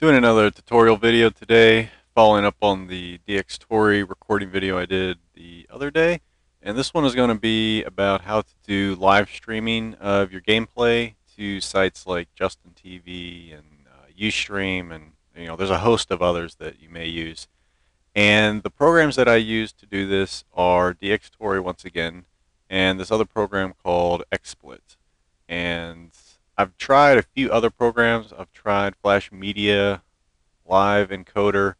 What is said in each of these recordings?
Doing another tutorial video today, following up on the Dxtory recording video I did the other day. And this one is going to be about how to do live streaming of your gameplay to sites like Justin TV and Ustream, and there's a host of others that you may use. And the programs that I use to do this are Dxtory once again, and this other program called XSplit. And I've tried a few other programs. I've tried Flash Media, Live Encoder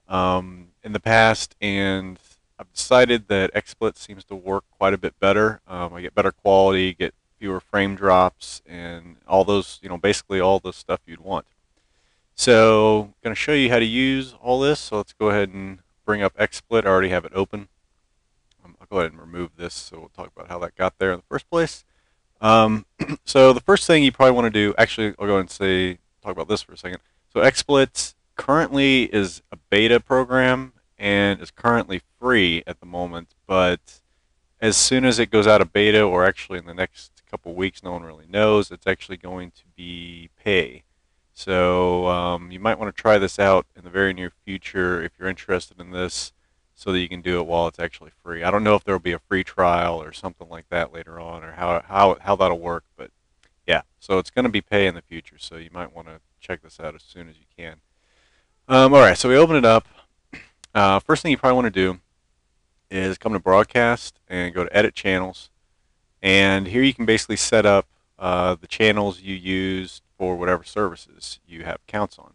in the past, and I've decided that XSplit seems to work quite a bit better. I get better quality, get fewer frame drops, and all those, basically all the stuff you'd want. So I'm going to show you how to use all this. So let's go ahead and bring up XSplit. I already have it open. I'll go ahead and remove this, so we'll talk about how that got there in the first place. So the first thing you probably want to do, actually, I'll go ahead and talk about this for a second. So XSplit currently is a beta program and is currently free at the moment, but as soon as it goes out of beta, or actually in the next couple weeks, no one really knows, it's actually going to be pay. So you might want to try this out in the very near future if you're interested in this, so that you can do it while it's actually free. I don't know if there will be a free trial or something like that later on, or how that'll work, but yeah. So it's going to be pay in the future, so you might want to check this out as soon as you can. All right, so we open it up. First thing you probably want to do is come to Broadcast and go to Edit Channels, and here you can basically set up the channels you use for whatever services you have accounts on.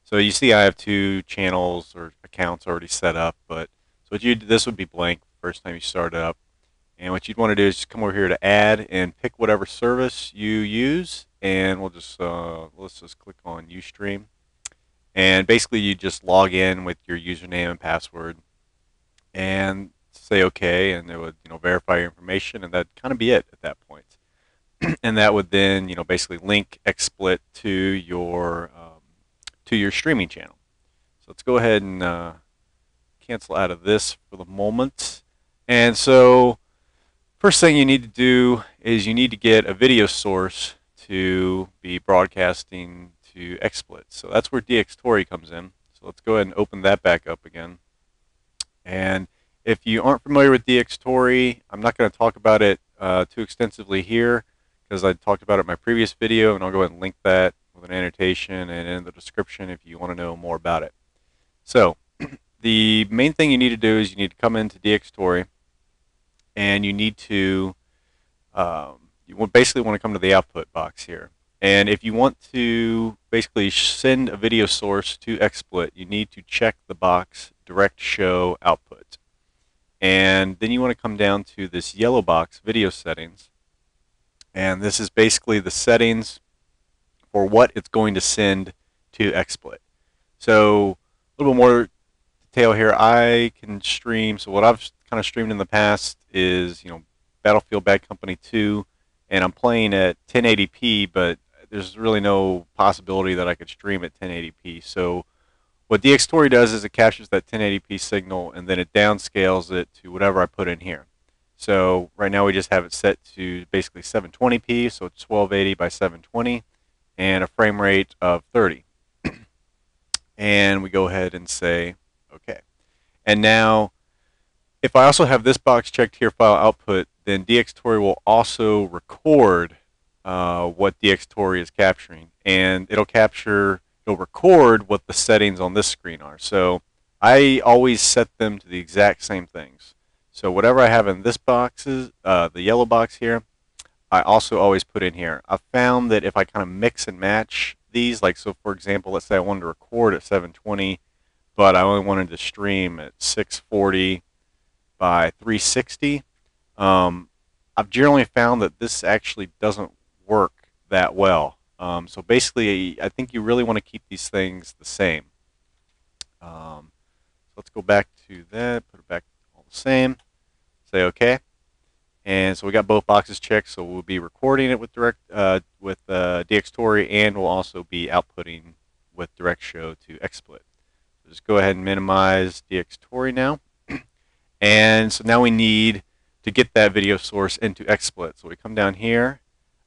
So you see I have 2 channels or accounts already set up, but so this would be blank the first time you start it up. And what you'd want to do is just come over here to Add and pick whatever service you use, and we'll just let's just click on Ustream. And basically you just log in with your username and password and say OK, and it would verify your information, and that'd kind of be it at that point. And that would then basically link XSplit to your streaming channel. So let's go ahead and cancel out of this for the moment. And so first thing you need to do is you need to get a video source to be broadcasting to XSplit. So that's where Dxtory comes in. So let's go ahead and open that back up again. And if you aren't familiar with Dxtory, I'm not going to talk about it too extensively here, because I talked about it in my previous video, and I'll go ahead and link that with an annotation and in the description if you want to know more about it. So the main thing you need to do is you need to come into Dxtory, and you need to basically want to come to the output box here. And if you want to basically send a video source to XSplit, you need to check the box Direct Show Output. And then you want to come down to this yellow box, Video Settings. And this is basically the settings for what it's going to send to XSplit. So a little bit more detail here. I can stream. So what I've kind of streamed in the past is, Battlefield Bad Company 2, and I'm playing at 1080p, but there's really no possibility that I could stream at 1080p. So what Dxtory does is it captures that 1080p signal, and then it downscales it to whatever I put in here. So right now we just have it set to basically 720p, so it's 1280 by 720, and a frame rate of 30. And we go ahead and say OK. And now, if I also have this box checked here, File Output, then Dxtory will also record what Dxtory is capturing, and it'll record what the settings on this screen are. So I always set them to the exact same things. So whatever I have in this boxes, the yellow box here, I also always put in here. I've found that if I kind of mix and match these, like, so for example, let's say I wanted to record at 720, but I only wanted to stream at 640 by 360, I've generally found that this actually doesn't work that well. So basically, I think you really want to keep these things the same. So let's go back to that, put it back all the same, say OK. And so we got both boxes checked, so we'll be recording it with Dxtory, and we'll also be outputting with Direct Show to XSplit. So just go ahead and minimize Dxtory now. And so now we need to get that video source into XSplit. So we come down here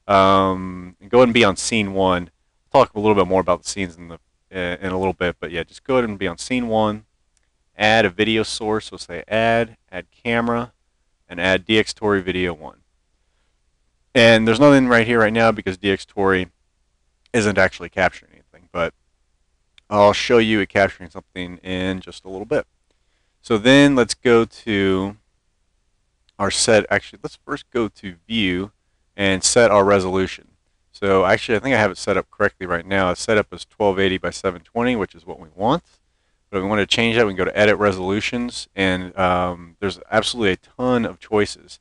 and go ahead and be on scene 1. I'll talk a little bit more about the scenes in the in a little bit. But yeah, just go ahead and be on scene 1. Add a video source. So say add camera, and add Dxtory video 1. And there's nothing right here right now because Dxtory isn't actually capturing anything. But I'll show you it capturing something in just a little bit. So then let's go to our set. Actually, let's first go to view and set our resolution. So actually, I think I have it set up correctly right now. It's set up as 1280 by 720, which is what we want. But if we want to change that, we can go to edit resolutions, and there's absolutely a ton of choices.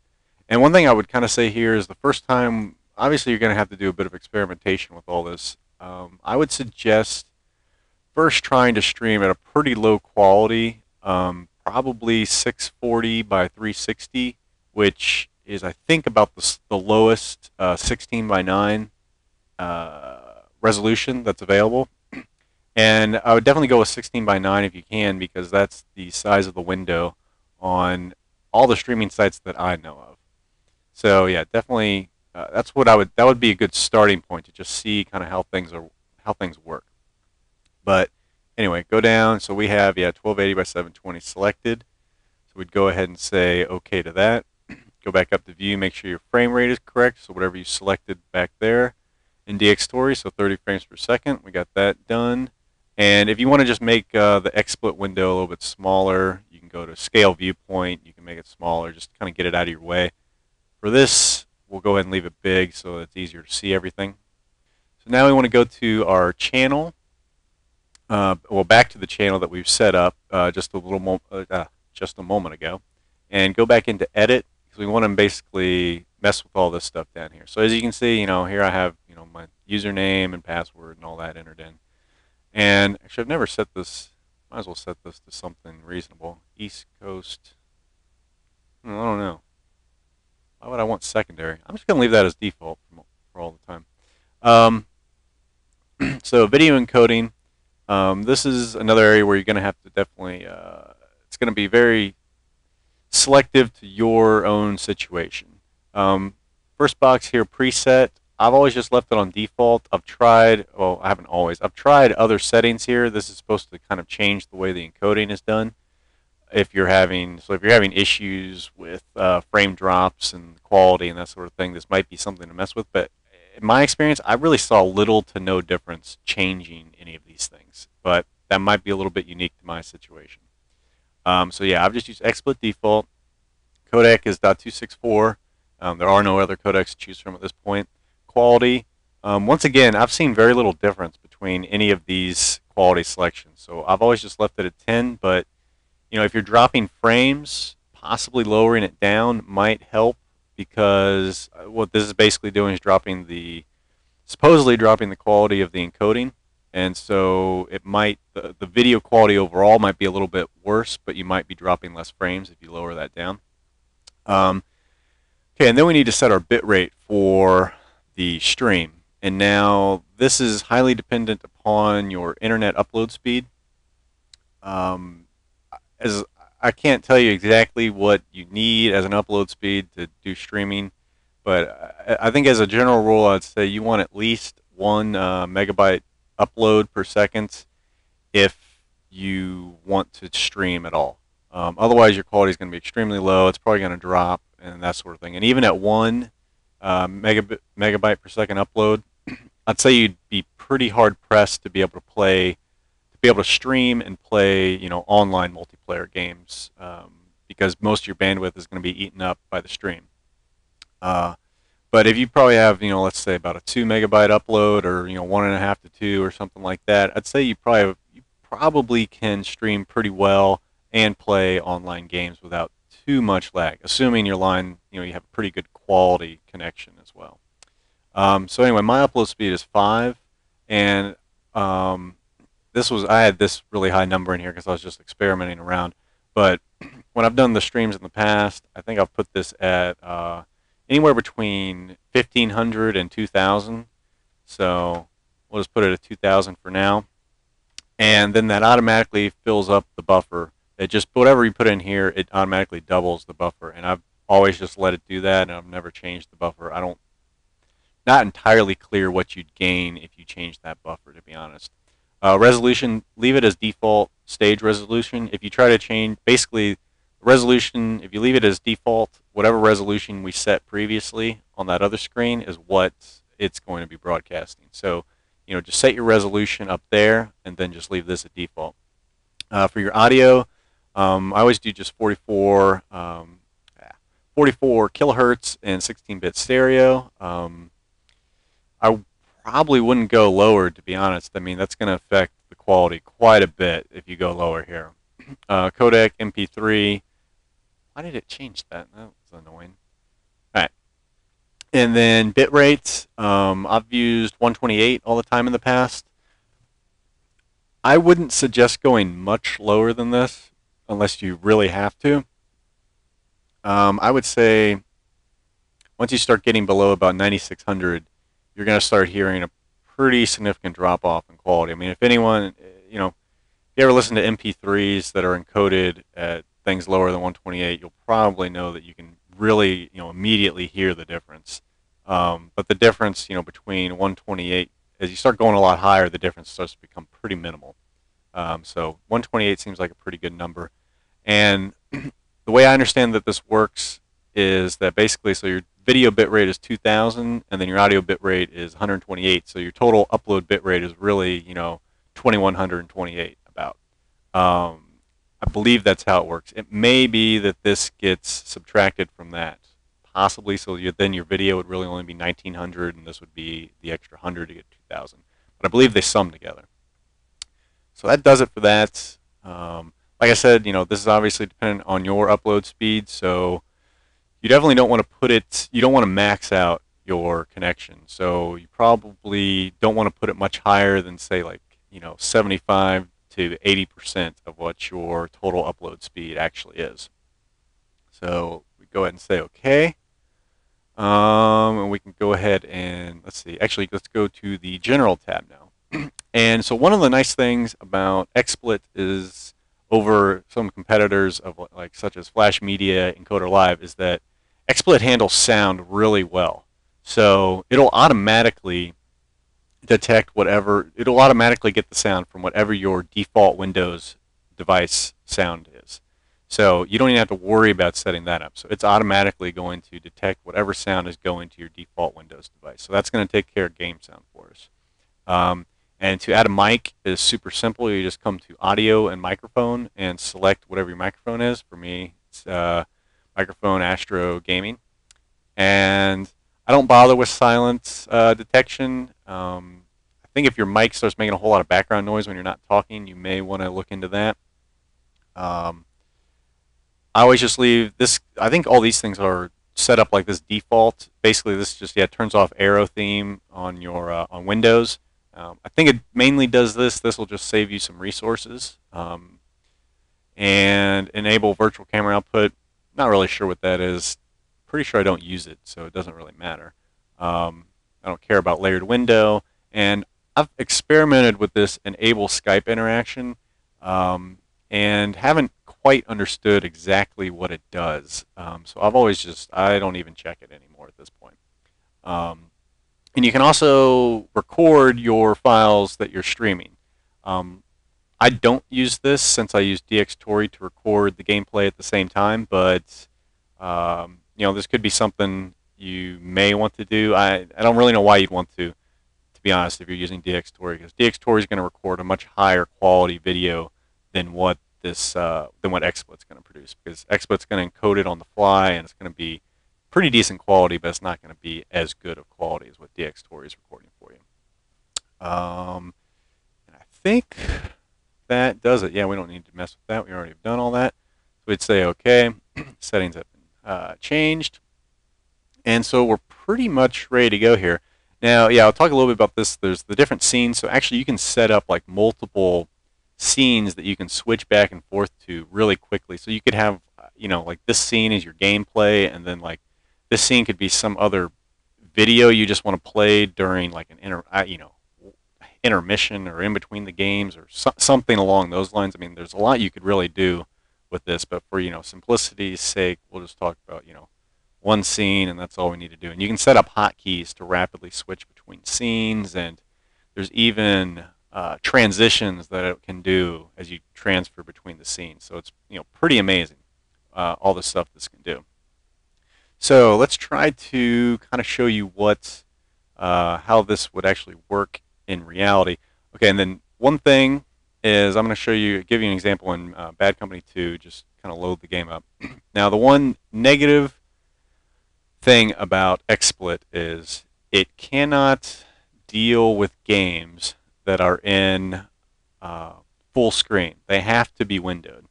And one thing I would kind of say here is the first time, obviously you're going to have to do a bit of experimentation with all this. I would suggest first trying to stream at a pretty low quality, probably 640 by 360, which is I think about the lowest 16 by 9 resolution that's available. And I would definitely go with 16 by 9 if you can, because that's the size of the window on all the streaming sites that I know of. So yeah, definitely that's what that would be a good starting point to just see kind of how things work. But anyway, go down. So we have 1280 by 720 selected. So we'd go ahead and say OK to that. Go back up to view, make sure your frame rate is correct. So whatever you selected back there in Dxtory, so 30 frames per second, we got that done. And if you want to just make the XSplit window a little bit smaller, you can go to scale viewpoint. You can make it smaller, just kind of get it out of your way. For this, we'll go ahead and leave it big so it's easier to see everything. So now we want to go to our channel. Well, back to the channel that we've set up just a moment ago, and go back into edit, because we want to basically mess with all this stuff down here. So as you can see, here I have my username and password and all that entered in. And actually, I've never set this. Might as well set this to something reasonable. East Coast. I don't know. Why would I want secondary? I'm just going to leave that as default for all the time. So video encoding. This is another area where you're going to have to definitely. It's going to be very selective to your own situation. First box here, preset. I've always just left it on default. I've tried, well, I haven't always. I've tried other settings here. This is supposed to kind of change the way the encoding is done. If you're having issues with frame drops and quality and that sort of thing, this might be something to mess with. But in my experience, I really saw little to no difference changing any of these things. But that might be a little bit unique to my situation. So yeah, I've just used XSplit default. Codec is .264. There are no other codecs to choose from at this point. Quality, once again, I've seen very little difference between any of these quality selections. So I've always just left it at 10, but if you're dropping frames, possibly lowering it down might help, because what this is basically doing is supposedly dropping the quality of the encoding. And so it might, the video quality overall might be a little bit worse, but you might be dropping less frames if you lower that down. Okay, and then we need to set our bit rate for the stream. And now this is highly dependent upon your internet upload speed. As I can't tell you exactly what you need as an upload speed to do streaming, but I think as a general rule, I'd say you want at least 1 megabyte upload per second if you want to stream at all. Otherwise, your quality is going to be extremely low. It's probably going to drop and that sort of thing. And even at 1 megabyte per second upload, I'd say you'd be pretty hard pressed to be able to stream and play, online multiplayer games, because most of your bandwidth is going to be eaten up by the stream. But if you probably have, let's say about a 2 megabyte upload, or 1.5 to 2 or something like that, I'd say you probably can stream pretty well and play online games without too much lag, assuming your line, you have a pretty good quality connection as well. So anyway, my upload speed is 5, and I had this really high number in here because I was just experimenting around. But when I've done the streams in the past, I think I've put this at anywhere between 1,500 and 2,000. So we'll just put it at 2,000 for now. And then that automatically fills up the buffer. It just, whatever you put in here, it automatically doubles the buffer. And I've always just let it do that, and I've never changed the buffer. Not entirely clear what you'd gain if you changed that buffer, to be honest. Resolution, leave it as default stage resolution. If you try to change, basically, resolution, if you leave it as default, whatever resolution we set previously on that other screen is what it's going to be broadcasting. So, just set your resolution up there and then just leave this at default. For your audio, I always do just 44 kilohertz and 16-bit stereo. I probably wouldn't go lower, to be honest. I mean, that's going to affect the quality quite a bit if you go lower here. Codec MP3. Why did it change that? That was annoying. All right. And then bit rates. I've used 128 all the time in the past. I wouldn't suggest going much lower than this unless you really have to. I would say once you start getting below about 9600, you're going to start hearing a pretty significant drop off in quality. I mean, if anyone, if you ever listen to MP3s that are encoded at things lower than 128, you'll probably know that you can really, immediately hear the difference. But the difference, between 128, as you start going a lot higher, the difference starts to become pretty minimal. So 128 seems like a pretty good number. And the way I understand that this works is that basically, so your video bitrate is 2000, and then your audio bitrate is 128. So your total upload bitrate is really, 2128 about. I believe that's how it works. It may be that this gets subtracted from that, possibly. So then your video would really only be 1900, and this would be the extra 100 to get 2000. But I believe they sum together. So that does it for that. Like I said, this is obviously dependent on your upload speed, so you definitely don't want to put it, you don't want to max out your connection. So you probably don't want to put it much higher than, say, like, 75 to 80% of what your total upload speed actually is. So we go ahead and say OK. And we can go ahead and, let's see, actually, let's go to the General tab now. And so one of the nice things about XSplit is over some competitors of such as Flash Media, Encoder Live, is that XSplit handles sound really well. So it'll automatically detect whatever, it'll automatically get the sound from whatever your default Windows device sound is. So you don't even have to worry about setting that up. So it's automatically going to detect whatever sound is going to your default Windows device. So that's going to take care of game sound for us. And to add a mic is super simple. You just come to Audio and Microphone and select whatever your microphone is. For me, it's Microphone Astro Gaming. And I don't bother with silence detection. I think if your mic starts making a whole lot of background noise when you're not talking, you may want to look into that. I always just leave this. I think all these things are set up like this default. Basically, this just turns off Arrow theme on your on Windows. I think it mainly does this. This will just save you some resources. And enable virtual camera output. Not really sure what that is. Pretty sure I don't use it, so it doesn't really matter. I don't care about layered window. And I've experimented with this enable Skype interaction and haven't quite understood exactly what it does. So I've always I don't even check it anymore at this point. And you can also record your files that you're streaming. I don't use this since I use Dxtory to record the gameplay at the same time, but this could be something you may want to do. I don't really know why you'd want to be honest, if you're using Dxtory, because Dxtory is going to record a much higher quality video than what XSplit's going to produce, because XSplit's going to encode it on the fly, and it's going to be pretty decent quality, but it's not going to be as good of quality as what Dxtory is recording for you. And I think that does it. Yeah, we don't need to mess with that. We already have done all that. So we'd say OK. Settings have been changed. And so we're pretty much ready to go here. Now, yeah, I'll talk a little bit about this. There's the different scenes. So actually, you can set up like multiple scenes that you can switch back and forth to really quickly. So you could have, like this scene is your gameplay, and then like this scene could be some other video you just want to play during like an intermission or in between the games or something along those lines. I mean, there's a lot you could really do with this, but for simplicity's sake, we'll just talk about one scene, and that's all we need to do. And you can set up hotkeys to rapidly switch between scenes, and there's even transitions that it can do as you transfer between the scenes. So it's pretty amazing, all the stuff this can do. So let's try to kind of show you how this would actually work in reality. Okay, and then one thing is I'm going to give you an example in Bad Company 2, just kind of load the game up. Now, the one negative thing about XSplit is it cannot deal with games that are in full screen. They have to be windowed,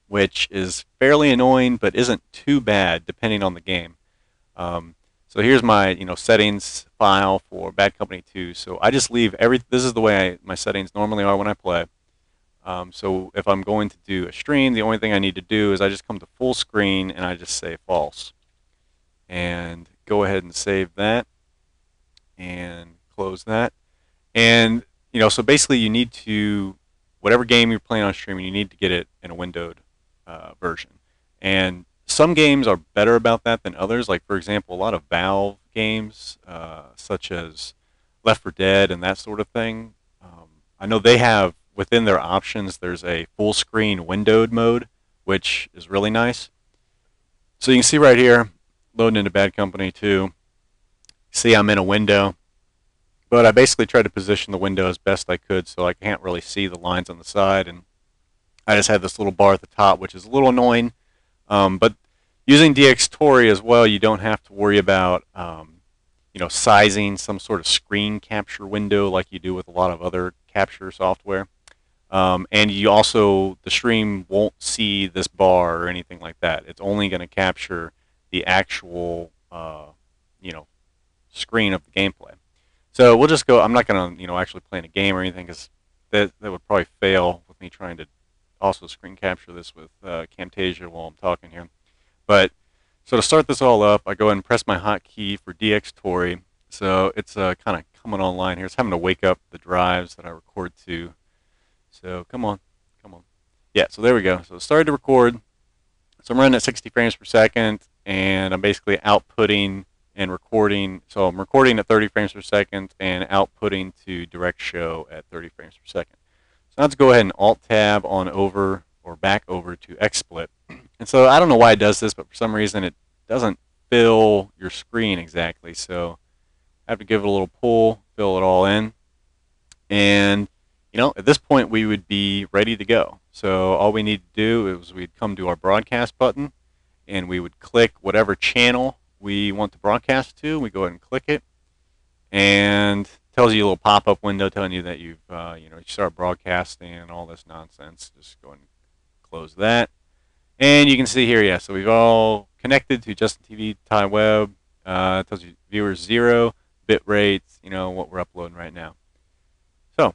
which is fairly annoying, but isn't too bad depending on the game. So here's my settings file for Bad Company 2. So I just leave this is the way my settings normally are when I play. So if I'm going to do a stream, the only thing I need to do is I just come to full screen and I just say false. And go ahead and save that and close that. And so basically you need to, whatever game you're playing on streaming, you need to get it in a windowed version. And some games are better about that than others. Like, for example, a lot of Valve games, such as Left 4 Dead and that sort of thing, I know they have, within their options, there's a full screen windowed mode, which is really nice. So you can see right here, loading into Bad Company 2, see I'm in a window, but I basically tried to position the window as best I could so I can't really see the lines on the side, and I just had this little bar at the top, which is a little annoying. But using Dxtory as well, you don't have to worry about sizing some sort of screen capture window like you do with a lot of other capture software. And the stream won't see this bar or anything like that. It's only going to capture the actual screen of the gameplay. So we'll just go. I'm not going to actually play in a game or anything, because that would probably fail with me trying to also screen capture this with Camtasia while I'm talking here. But so to start this all up, I go ahead and press my hotkey for Dxtory. So it's kind of coming online here. It's having to wake up the drives that I record to. So come on. Yeah, so there we go. So it started to record. So I'm running at 60 frames per second, and I'm basically outputting and recording. So I'm recording at 30 frames per second and outputting to direct show at 30 frames per second. So let's go ahead and Alt-Tab on over or back over to XSplit. And so I don't know why it does this, but for some reason it doesn't fill your screen exactly. So I have to give it a little pull, fill it all in. And at this point we would be ready to go. So all we need to do is we'd come to our broadcast button, and we would click whatever channel we want to broadcast to. We go ahead and click it, and tells you a little pop-up window telling you that you've you start broadcasting and all this nonsense. Just go ahead and close that, and you can see here, yeah. So we've all connected to Justin TV, Thai Web. It tells you viewers 0, bit rates, what we're uploading right now. So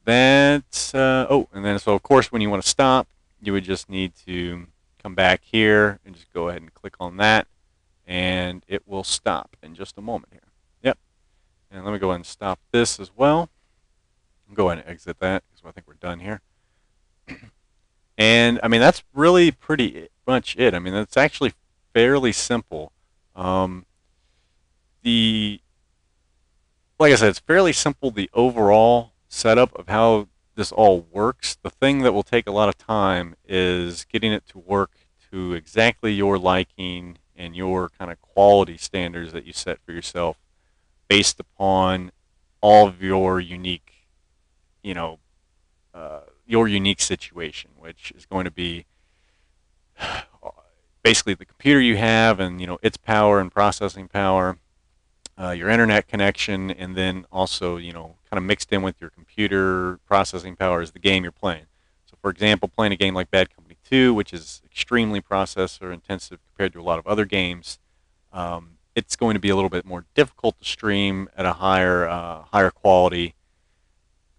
that's and then so of course when you want to stop, you would just need to come back here and just go ahead and click on that, and it will stop in just a moment here. Yep. And let me go ahead and stop this as well. Go ahead and exit that, because I think we're done here. And I mean, that's really pretty much it. I mean, that's actually fairly simple. Like I said, it's fairly simple, the overall setup of how this all works. The thing that will take a lot of time is getting it to work to exactly your liking and your kind of quality standards that you set for yourself, based upon all of your unique, your unique situation, which is going to be basically the computer you have and its power and processing power, your internet connection, and then also kind of mixed in with your computer processing power is the game you're playing. So for example, playing a game like Bad Company 2, which is extremely processor intensive compared to a lot of other games, it's going to be a little bit more difficult to stream at a higher quality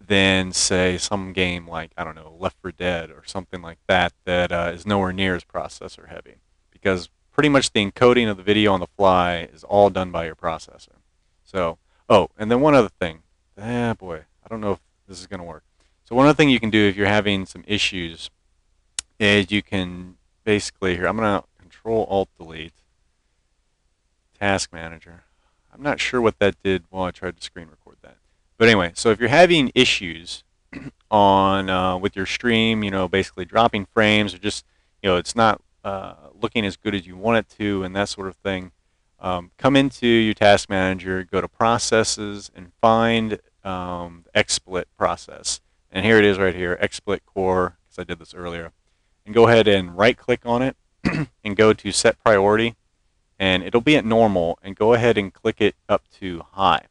than, say, some game like, I don't know, Left 4 Dead or something like that is nowhere near as processor heavy, because pretty much the encoding of the video on the fly is all done by your processor. So, and then one other thing. Boy, I don't know if this is going to work. So one other thing you can do if you're having some issues is you can basically, here, I'm going to Control-Alt-Delete Task Manager. I'm not sure what that did while I tried to screen record that. But anyway, so if you're having issues on with your stream, basically dropping frames or just it's not looking as good as you want it to, and that sort of thing. Come into your task manager, go to processes, and find the XSplit process. And here it is right here, XSplit core, because I did this earlier. And go ahead and right click on it and go to set priority, and it'll be at normal, and go ahead and click it up to high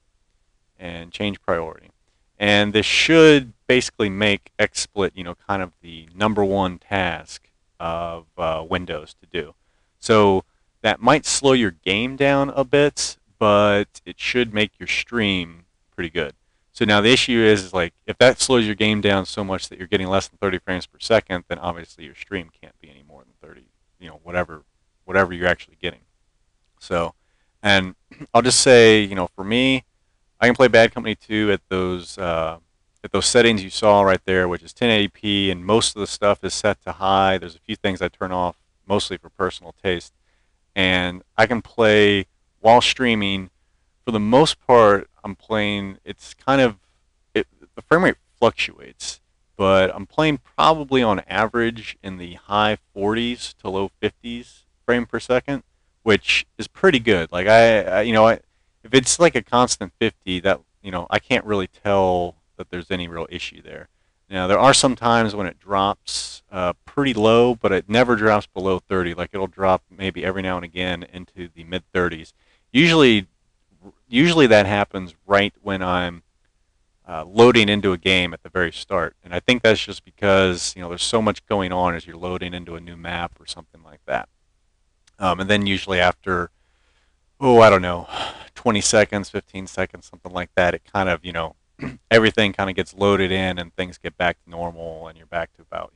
and change priority. And this should basically make XSplit, kind of the #1 task of Windows to do. So that might slow your game down a bit, but it should make your stream pretty good. So now the issue is like if that slows your game down so much that you're getting less than 30 frames per second, then obviously your stream can't be any more than 30, whatever you're actually getting. So, and I'll just say, for me, I can play Bad Company 2 at those settings you saw right there, which is 1080p, and most of the stuff is set to high. There's a few things I turn off, mostly for personal taste, and I can play while streaming. For the most part, I'm playing. It's kind of the frame rate fluctuates, but I'm playing probably on average in the high 40s to low 50s frame per second, which is pretty good. Like if it's like a constant 50, that I can't really tell that there's any real issue there. Now there are some times when it drops pretty low, but it never drops below 30. Like it'll drop maybe every now and again into the mid 30s. Usually that happens right when I'm loading into a game at the very start, and I think that's just because there's so much going on as you're loading into a new map or something like that. And then usually after, I don't know, 20 seconds, 15 seconds, something like that, it kind of, everything kind of gets loaded in and things get back to normal and you're back to about,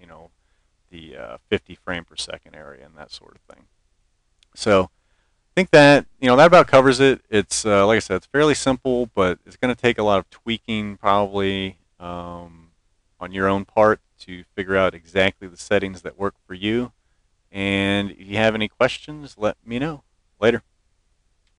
the 50 frame per second area and that sort of thing. So I think that, that about covers it. It's, like I said, it's fairly simple, but it's going to take a lot of tweaking probably on your own part to figure out exactly the settings that work for you. And if you have any questions, let me know. Later.